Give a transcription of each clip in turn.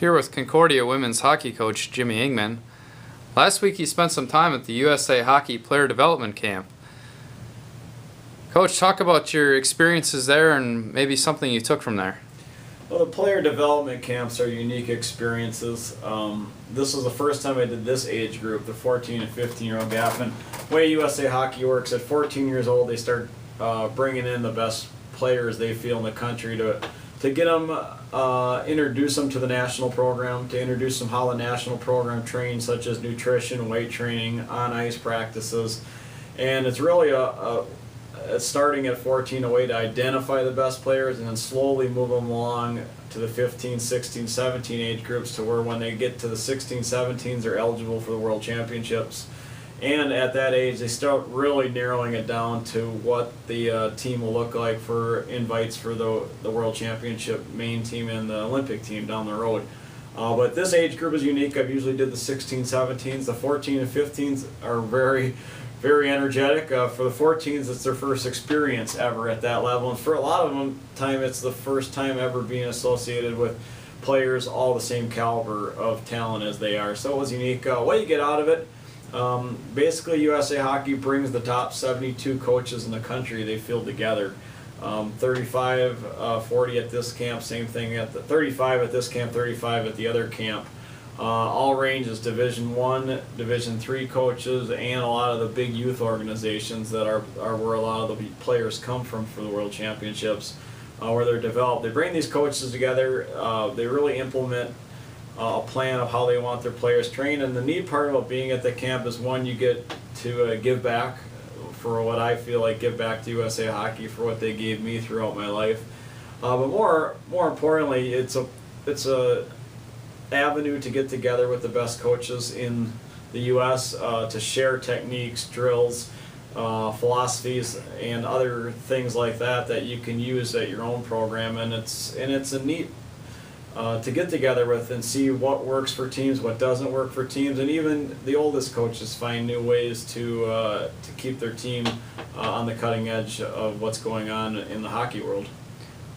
Here with Concordia women's hockey coach Jimmy Ingman. Last week he spent some time at the USA Hockey Player Development Camp. Coach, talk about your experiences there and maybe something you took from there. Well, the player development camps are unique experiences. This was the first time I did this age group, the 14 and 15-year-old gap. And the way USA Hockey works, at 14 years old they start bringing in the best players they feel in the country to get them, introduce them to the national program, to introduce them how the national program trains, such as nutrition, weight training, on-ice practices. And it's really it's starting at 14 a way to identify the best players and then slowly move them along to the 15, 16, 17 age groups to where when they get to the 16, 17s they're eligible for the World Championships. And at that age they start really narrowing it down to what the team will look like for invites for the World Championship main team and the Olympic team down the road. But this age group is unique. I've usually did the 16, 17s. The 14 and 15s are very energetic. For the 14s, it's their first experience ever at that level, and for a lot of them, it's the first time ever being associated with players all the same caliber of talent as they are. So it was unique. What you get out of it, basically USA Hockey brings the top 72 coaches in the country they field together. 35, 40 at this camp, same thing at the 35 at this camp, 35 at the other camp. All ranges, Division I, Division III coaches, and a lot of the big youth organizations that are where a lot of the players come from for the World Championships, where they're developed. They bring these coaches together, they really implement a plan of how they want their players trained, and the neat part about being at the camp is, one, you get to give back for what I feel like give back to USA Hockey for what they gave me throughout my life. But more importantly, it's a avenue to get together with the best coaches in the U.S. To share techniques, drills, philosophies, and other things like that you can use at your own program. And it's a neat to get together with and see what works for teams, what doesn't work for teams, and even the oldest coaches find new ways to keep their team on the cutting edge of what's going on in the hockey world.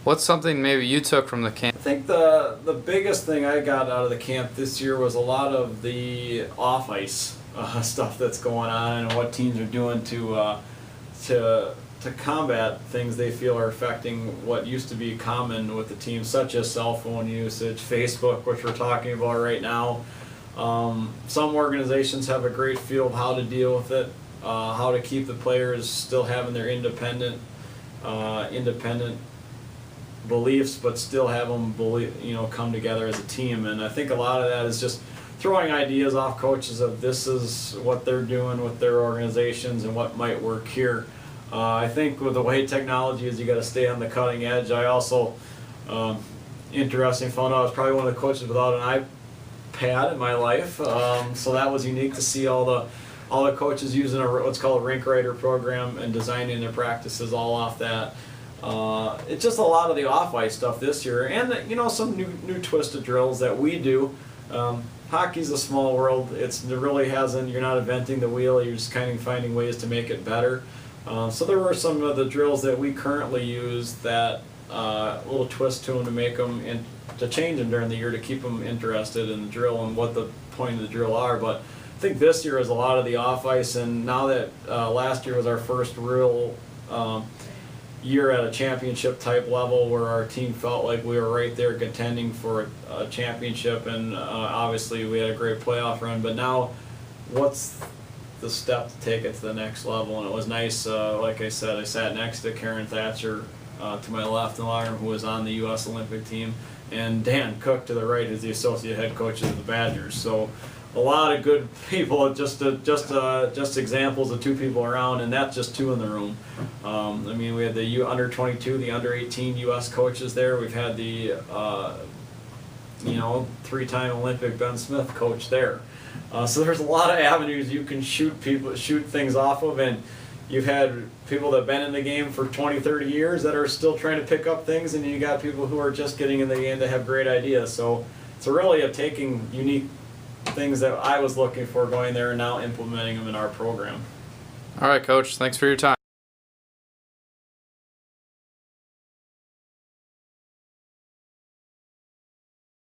What's something maybe you took from the camp? I think the biggest thing I got out of the camp this year was a lot of the off-ice stuff that's going on and what teams are doing to combat things they feel are affecting what used to be common with the team, such as cell phone usage, Facebook, which we're talking about right now. Some organizations have a great feel of how to deal with it, how to keep the players still having their independent beliefs, but still have them come together as a team. And I think a lot of that is just throwing ideas off coaches of this is what they're doing with their organizations and what might work here. I think with the way technology is, you got to stay on the cutting edge. I also, interesting, found out I was probably one of the coaches without an iPad in my life. So that was unique to see all the coaches using what's called a rink writer program and designing their practices all off that. It's just a lot of the off-ice stuff this year, and some new twisted drills that we do. Hockey's a small world. It really hasn't. You're not inventing the wheel. You're just kind of finding ways to make it better. So there were some of the drills that we currently use that a little twist to them to make them to change them during the year to keep them interested in the drill and what the point of the drill are. But I think this year is a lot of the off-ice, and now that last year was our first real year at a championship type level where our team felt like we were right there contending for a championship, and obviously we had a great playoff run, but now what's the step to take it to the next level? And it was nice, like I said, I sat next to Karen Thatcher to my left in the locker room, who was on the U.S. Olympic team, and Dan Cook to the right, who's the associate head coach of the Badgers. So a lot of good people, just examples of two people around, and that's just two in the room. I mean, we had the under 22, the under 18 U.S. coaches there. We've had the three-time Olympic Ben Smith coach there. So there's a lot of avenues you can shoot things off of, and you've had people that have been in the game for 20, 30 years that are still trying to pick up things, and you got people who are just getting in the game that have great ideas. So it's really a taking unique things that I was looking for going there and now implementing them in our program. All right, Coach. Thanks for your time.